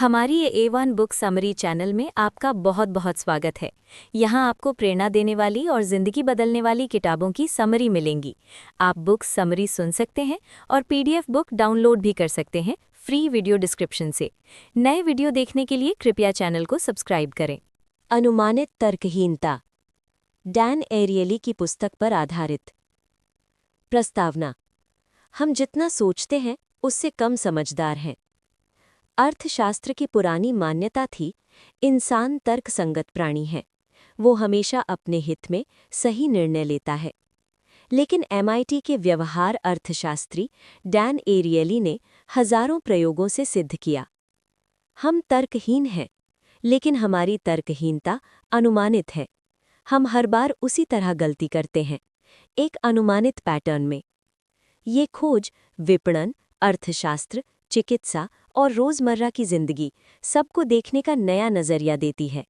हमारी ये A1 book summary channel में आपका बहुत बहुत स्वागत है। यहाँ आपको प्रेरणा देने वाली और ज़िंदगी बदलने वाली किताबों की समरी मिलेंगी। आप बुक समरी सुन सकते हैं और PDF बुक डाउनलोड भी कर सकते हैं फ्री वीडियो डिस्क्रिप्शन से। नए वीडियो देखने के लिए कृपया चैनल को सब्सक्राइब करें। अनुमानित तर्कहीनता, डैन एरियली की पुस्तक पर आधारित। प्रस्तावना: हम जितना सोचते हैं उससे कम समझदार हैं। अर्थशास्त्र की पुरानी मान्यता थी, इंसान तर्कसंगत प्राणी है, वो हमेशा अपने हित में सही निर्णय लेता है। लेकिन MIT के व्यवहार अर्थशास्त्री डैन एरियली ने हजारों प्रयोगों से सिद्ध किया, हम तर्कहीन हैं, लेकिन हमारी तर्कहीनता अनुमानित है। हम हर बार उसी तरह गलती करते हैं, एक अनुमानित पैटर्न में। ये खोज विपणन, अर्थशास्त्र, चिकित्सा और रोजमर्रा की जिंदगी सबको देखने का नया नजरिया देती है।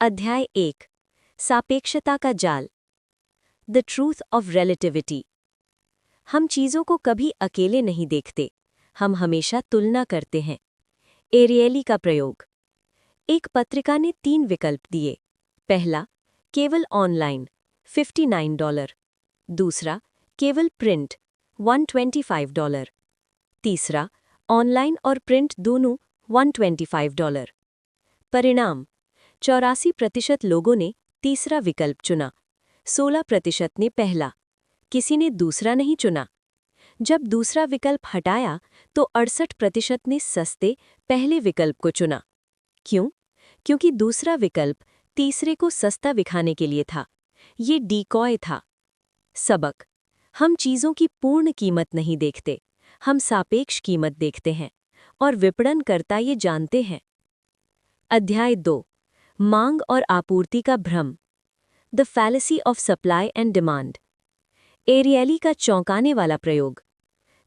अध्याय 1: सापेक्षता का जाल, द ट्रूथ ऑफ रिलेटिविटी। हम चीजों को कभी अकेले नहीं देखते, हम हमेशा तुलना करते हैं। एरियली का प्रयोग। एक पत्रिका ने 3 विकल्प दिए। पहला, केवल ऑनलाइन, $59। दूसरा, केवल प्रिंट, $125। तीसरा, ऑनलाइन और प्रिंट दोनों, $125। परिणाम: 84% लोगों ने तीसरा विकल्प चुना, 16% ने पहला, किसी ने दूसरा नहीं चुना। जब दूसरा विकल्प हटाया तो 68% ने सस्ते पहले विकल्प को चुना। क्यों? क्योंकि दूसरा विकल्प तीसरे को सस्ता दिखाने के लिए था। ये डीकॉय था। सबक: हम चीजों की पूर्ण कीमत नहीं देखते, हम सापेक्ष कीमत देखते हैं, और विपणनकर्ता ये जानते हैं। अध्याय 2: मांग और आपूर्ति का भ्रम, the fallacy of supply and demand. Aerially का चौंकाने वाला प्रयोग।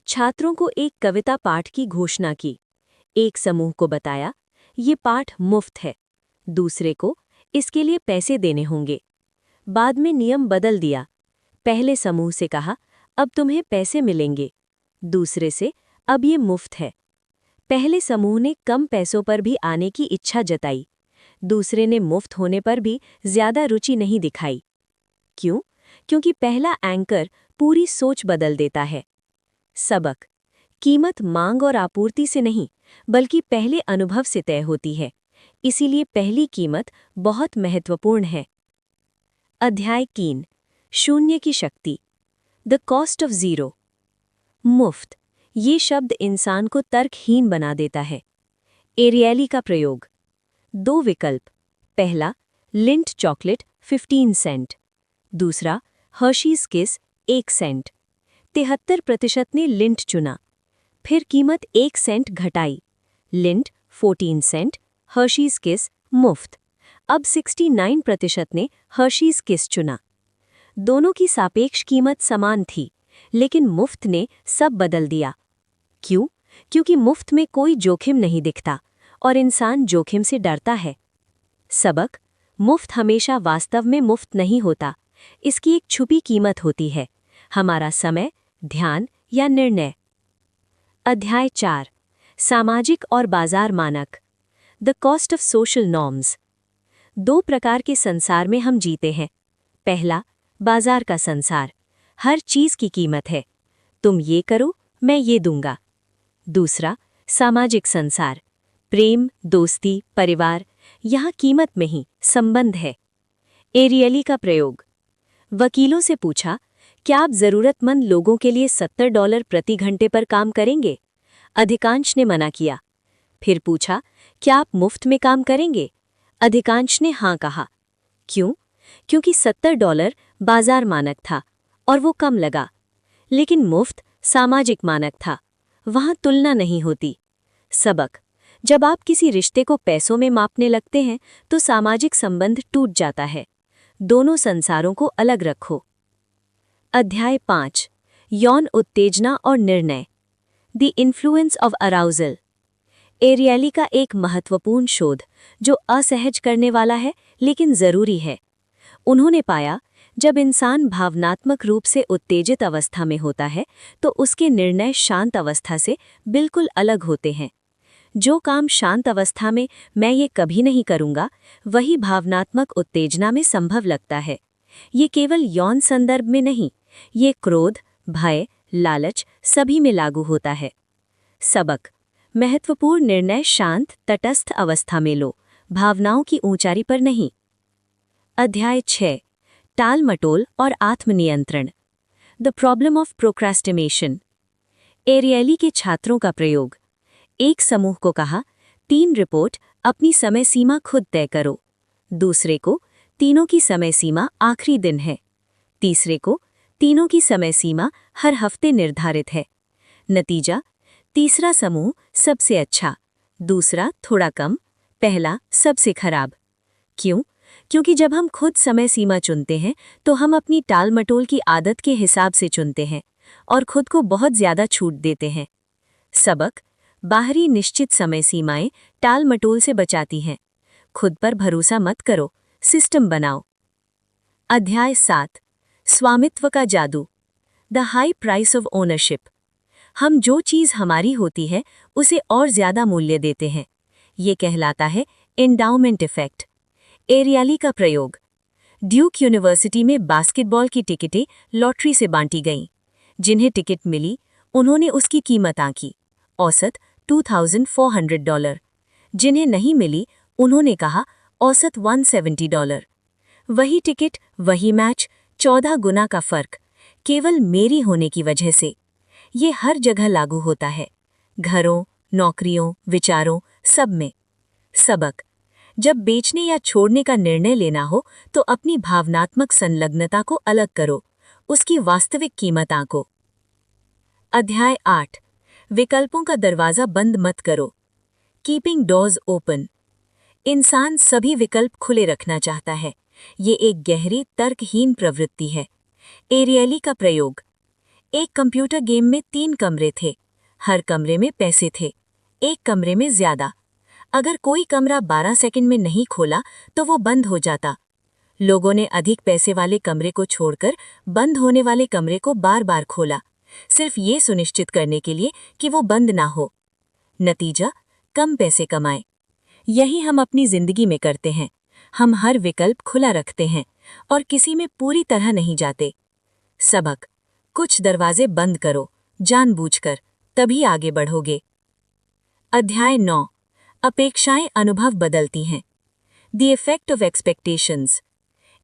छात्रों को एक कविता पाठ की घोषणा की। एक समूह को बताया, ये पाठ मुफ्त है, दूसरे को इसके लिए पैसे देने होंगे। बाद में नियम बदल दिया, पहले समूह से कहा, अब तुम्हें पैसे मिलेंगे, दूसरे से, अब ये मुफ्त है। पहले समूह ने कम पैसों पर भी आने की इच्छा जताई, दूसरे ने मुफ्त होने पर भी ज्यादा रुचि नहीं दिखाई। क्यों? क्योंकि पहला एंकर पूरी सोच बदल देता है। सबक: कीमत मांग और आपूर्ति से नहीं, बल्कि पहले अनुभव से तय होती है, इसीलिए पहली कीमत बहुत महत्वपूर्ण है। अध्याय 3: शून्य की शक्ति, द कॉस्ट ऑफ जीरो। मुफ्त, ये शब्द इंसान को तर्कहीन बना देता है। एरियली का प्रयोग। 2 विकल्प। पहला, लिंट चॉकलेट, 15 सेंट। दूसरा, हर्शीज किस, 1 सेंट। 73% ने लिंट चुना। फिर कीमत 1 सेंट घटाई, लिंट 14 सेंट, हर्शीज किस मुफ्त। अब 69% ने हर्शीज किस चुना। दोनों की सापेक्ष कीमत समान थी, लेकिन मुफ्त ने सब बदल दिया। क्यों? क्योंकि मुफ्त में कोई जोखिम नहीं दिखता और इंसान जोखिम से डरता है। सबक: मुफ्त हमेशा वास्तव में मुफ्त नहीं होता, इसकी एक छुपी कीमत होती है, हमारा समय, ध्यान या निर्णय। अध्याय 4: सामाजिक और बाजार मानक, the cost of social norms. 2 प्रकार के संसार में हम जीते हैं। पहला, बाजार का संसार, हर चीज की कीमत है, तुम ये करो मैं ये दूंगा। दूसरा, सामाजिक संसार, प्रेम, दोस्ती, परिवार, यहाँ कीमत में ही संबंध है। एरियली का प्रयोग। वकीलों से पूछा, क्या आप जरूरतमंद लोगों के लिए $70 प्रति घंटे पर काम करेंगे? अधिकांश ने मना किया। फिर पूछा, क्या आप मुफ्त में काम करेंगे? अधिकांश ने हाँ कहा। क्यों? क्योंकि $70 बाजार मानक था और वो कम लगा। लेकिन मुफ्त सामाजिक मानक था, वहां तुलना नहीं होती। सबक: जब आप किसी रिश्ते को पैसों में मापने लगते हैं तो सामाजिक संबंध टूट जाता है। दोनों संसारों को अलग रखो। अध्याय 5: यौन उत्तेजना और निर्णय, the influence of arousal. Aerially का एक महत्वपूर्ण शोध जो असहज करने वाला है लेकिन जरूरी है। उन्होंने पाया, जब इंसान भावनात्मक रूप से उत्तेजित अवस्था में होता है तो उसके निर्णय शांत अवस्था से बिल्कुल अलग होते हैं। जो काम शांत अवस्था में मैं ये कभी नहीं करूंगा, वही भावनात्मक उत्तेजना में संभव लगता है। ये केवल यौन संदर्भ में नहीं, ये क्रोध, भय, लालच सभी में लागू होता है। सबक: महत्वपूर्ण निर्णय शांत, तटस्थ अवस्था में लो, भावनाओं की ऊंचाई पर नहीं। अध्याय 6: टाल मटोल और आत्मनियंत्रण। The problem of procrastination. Ariely के छात्रों का प्रयोग। एक समूह को कहा, 3 रिपोर्ट अपनी समय सीमा खुद तय करो। दूसरे को, तीनों की समय सीमा आखिरी दिन है। तीसरे को, तीनों की समय सीमा हर हफ्ते निर्धारित है। नतीजा: तीसरा समूह सबसे अच्छा, दूसरा थोड़ा कम, पहला सबसे खराब। क्यों? क्योंकि जब हम खुद समय सीमा चुनते हैं तो हम अपनी टाल मटोल की आदत के हिसाब से चुनते हैं और खुद को बहुत ज्यादा छूट देते हैं। सबक: बाहरी निश्चित समय सीमाएं टाल मटोल से बचाती हैं। खुद पर भरोसा मत करो, सिस्टम बनाओ। अध्याय 7: स्वामित्व का जादू। The high price of ownership. हम जो चीज हमारी होती है उसे और ज्यादा मूल्य देते हैं। ये कहलाता है एंडाउमेंट इफेक्ट। एरियली का प्रयोग। ड्यूक यूनिवर्सिटी में बास्केटबॉल की टिकटें लॉटरी से बांटी गईं। जिन्हें टिकट मिली, उन्होंने उसकी कीमत आंकी, औसत $2,400। जिन्हें नहीं मिली, उन्होंने कहा औसत $170। वही टिकट, वही मैच, 14 गुना का फर्क, केवल मेरी होने की वजह से। ये हर जगह लागू होता है, घरों, नौकरियों, विचारों, सब में। सबक: जब बेचने या छोड़ने का निर्णय लेना हो तो अपनी भावनात्मक संलग्नता को अलग करो, उसकी वास्तविक कीमत आंको। अध्याय 8: विकल्पों का दरवाजा बंद मत करो। Keeping doors open. इंसान सभी विकल्प खुले रखना चाहता है। ये एक गहरी, तर्कहीन प्रवृत्ति है। एरियली का प्रयोग। एक कंप्यूटर गेम में 3 कमरे थे। हर कमरे में पैसे थे, एक कमरे में ज्यादा। अगर कोई कमरा 12 सेकंड में नहीं खोला तो वो बंद हो जाता। लोगों ने अधिक पैसे वाले कमरे को छोड़कर बंद होने वाले कमरे को बार बार खोला, सिर्फ ये सुनिश्चित करने के लिए कि वो बंद ना हो। नतीजा: कम पैसे कमाए। यही हम अपनी जिंदगी में करते हैं। हम हर विकल्प खुला रखते हैं और किसी में पूरी तरह नहीं जाते। सबक: कुछ दरवाजे बंद करो, जानबूझकर, तभी आगे बढ़ोगे। अध्याय 9: अपेक्षाएं अनुभव बदलती हैं। The effect of expectations.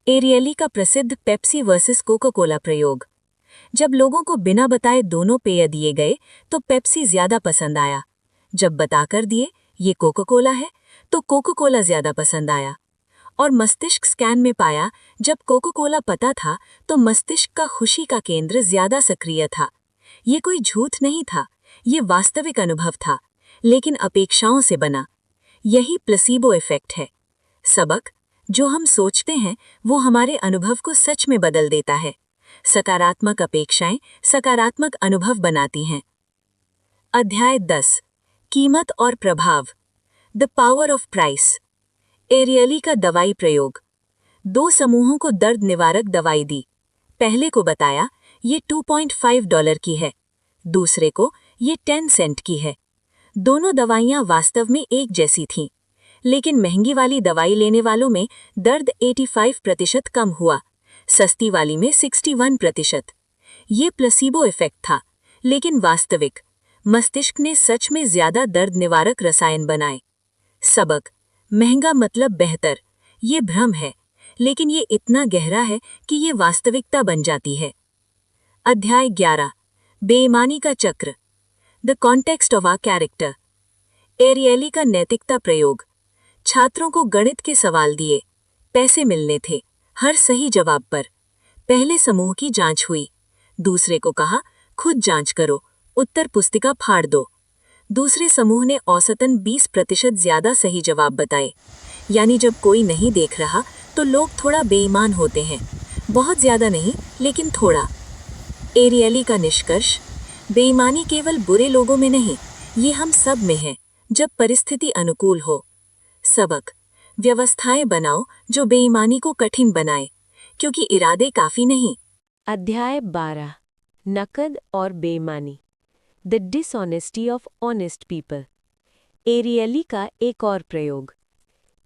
Aerially का प्रसिद्ध पेप्सी वर्सेस कोका कोला प्रयोग। जब लोगों को बिना बताए दोनों पेय दिए गए तो पेप्सी ज्यादा पसंद आया। जब बताकर दिए ये कोका कोला है तो कोका कोला ज्यादा पसंद आया। और मस्तिष्क स्कैन में पाया, जब कोका कोला पता था तो मस्तिष्क का खुशी का केंद्र ज्यादा सक्रिय था। ये कोई झूठ नहीं था, ये वास्तविक अनुभव था, लेकिन अपेक्षाओं से बना। यही प्लेसीबो इफेक्ट है। सबक: जो हम सोचते हैं वो हमारे अनुभव को सच में बदल देता है। सकारात्मक अपेक्षाएं सकारात्मक अनुभव बनाती हैं। अध्याय 10: कीमत और प्रभाव। The power of price. Aerially का दवाई प्रयोग। 2 समूहों को दर्द निवारक दवाई दी। पहले को बताया ये $2.5 की है, दूसरे को ये 10 सेंट की है। दोनों दवाइयां वास्तव में एक जैसी थीं, लेकिन महंगी वाली दवाई लेने वालों में दर्द 85% कम हुआ, सस्ती वाली में 61%। ये प्लेसीबो इफेक्ट था, लेकिन वास्तविक मस्तिष्क ने सच में ज्यादा दर्द निवारक रसायन बनाए। सबक: महंगा मतलब बेहतर, ये भ्रम है, लेकिन ये इतना गहरा है कि ये वास्तविकता बन जाती है। अध्याय 11: बेईमानी का चक्र। The context of our character. Ariely का नैतिकता प्रयोग। छात्रों को गणित के सवाल दिए, पैसे मिलने थे हर सही जवाब पर। पहले समूह की जांच हुई, दूसरे को कहा खुद जांच करो, उत्तर पुस्तिका फाड़ दो। दूसरे समूह ने औसतन 20% ज्यादा सही जवाब बताए। यानी जब कोई नहीं देख रहा तो लोग थोड़ा बेईमान होते हैं, बहुत ज्यादा नहीं लेकिन थोड़ा। एरियली का निष्कर्ष: बेईमानी केवल बुरे लोगों में नहीं, ये हम सब में है, जब परिस्थिति अनुकूल हो। सबक: व्यवस्थाएं बनाओ जो बेईमानी को कठिन बनाए, क्योंकि इरादे काफी नहीं। अध्याय 12: नकद और बेईमानी। The dishonesty of honest people. Aerially का एक और प्रयोग।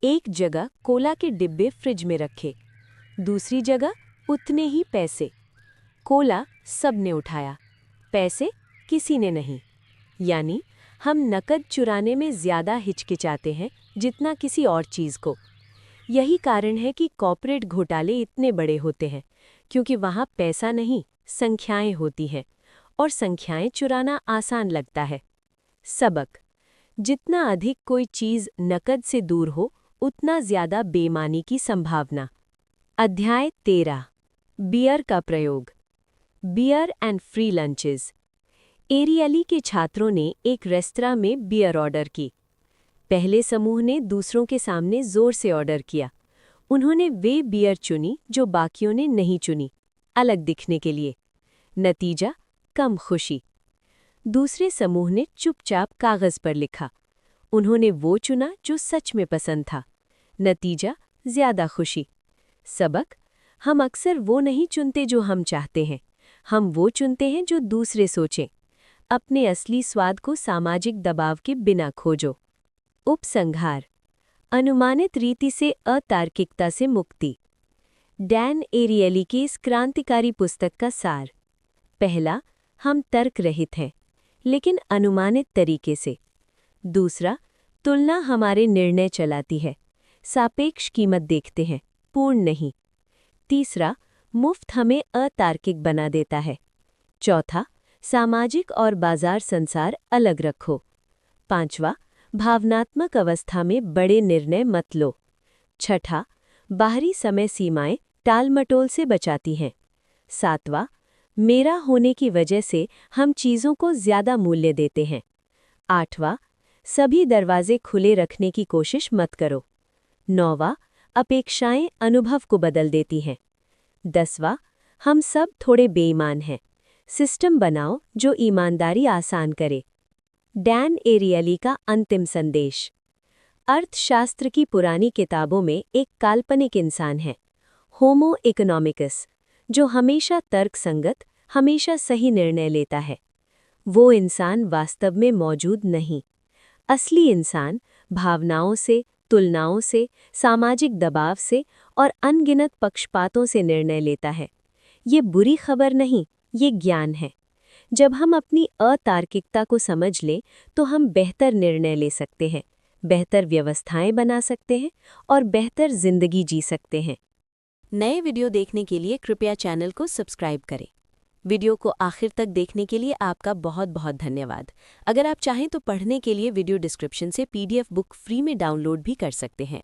एक जगह कोला के डिब्बे फ्रिज में रखे, दूसरी जगह उतने ही पैसे। कोला सबने उठाया, पैसे किसी ने नहीं। यानी हम नकद चुराने में ज़्यादा हिचकिचाते हैं जितना किसी और चीज़ को। यही कारण है कि कॉर्पोरेट घोटाले इतने बड़े होते हैं, क्योंकि वहाँ पैसा नहीं, संख्याएं होती हैं, और संख्याएं चुराना आसान लगता है। सबक: जितना अधिक कोई चीज़ नकद से दूर हो, उतना ज़्यादा बेईमानी की संभावना। अध्याय 13: बियर का प्रयोग। Beer and free lunches. Ariely के छात्रों ने एक रेस्तरां में बियर ऑर्डर की। पहले समूह ने दूसरों के सामने जोर से ऑर्डर किया। उन्होंने वे बियर चुनी जो बाकियों ने नहीं चुनी, अलग दिखने के लिए। नतीजा: कम खुशी। दूसरे समूह ने चुपचाप कागज पर लिखा। उन्होंने वो चुना जो सच में पसंद था। नतीजा: ज्यादा खुशी। सबक: हम अक्सर वो नहीं चुनते जो हम चाहते हैं, हम वो चुनते हैं जो दूसरे सोचें। अपने असली स्वाद को सामाजिक दबाव के बिना खोजो। उपसंहार: अनुमानित रीति से अतार्किकता से मुक्ति। डैन एरियली की इस क्रांतिकारी पुस्तक का सार: पहला, हम तर्क रहित हैं, लेकिन अनुमानित तरीके से। दूसरा, तुलना हमारे निर्णय चलाती है, सापेक्ष कीमत देखते हैं, पूर्ण नहीं। तीसरा, मुफ्त हमें अतार्किक बना देता है। चौथा, सामाजिक और बाजार संसार अलग रखो। पांचवा, भावनात्मक अवस्था में बड़े निर्णय मत लो। छठा, बाहरी समय सीमाएं टालमटोल से बचाती हैं। सातवां, मेरा होने की वजह से हम चीज़ों को ज़्यादा मूल्य देते हैं। आठवां, सभी दरवाजे खुले रखने की कोशिश मत करो। नौवां, अपेक्षाएं अनुभव को बदल देती हैं। 10वां, हम सब थोड़े बेईमान हैं, सिस्टम बनाओ जो ईमानदारी आसान करे। डैन एरियली का अंतिम संदेश। अर्थशास्त्र की पुरानी किताबों में एक काल्पनिक इंसान है, होमो इकोनॉमिकस, जो हमेशा तर्कसंगत, हमेशा सही निर्णय लेता है। वो इंसान वास्तव में मौजूद नहीं। असली इंसान भावनाओं से, तुलनाओं से, सामाजिक दबाव से और अनगिनत पक्षपातों से निर्णय लेता है। ये बुरी खबर नहीं, ये ज्ञान है। जब हम अपनी अतार्किकता को समझ लें तो हम बेहतर निर्णय ले सकते हैं, बेहतर व्यवस्थाएं बना सकते हैं और बेहतर जिंदगी जी सकते हैं। नए वीडियो देखने के लिए कृपया चैनल को सब्सक्राइब करें। वीडियो को आखिर तक देखने के लिए आपका बहुत बहुत धन्यवाद। अगर आप चाहें तो पढ़ने के लिए वीडियो डिस्क्रिप्शन से PDF बुक फ्री में डाउनलोड भी कर सकते हैं।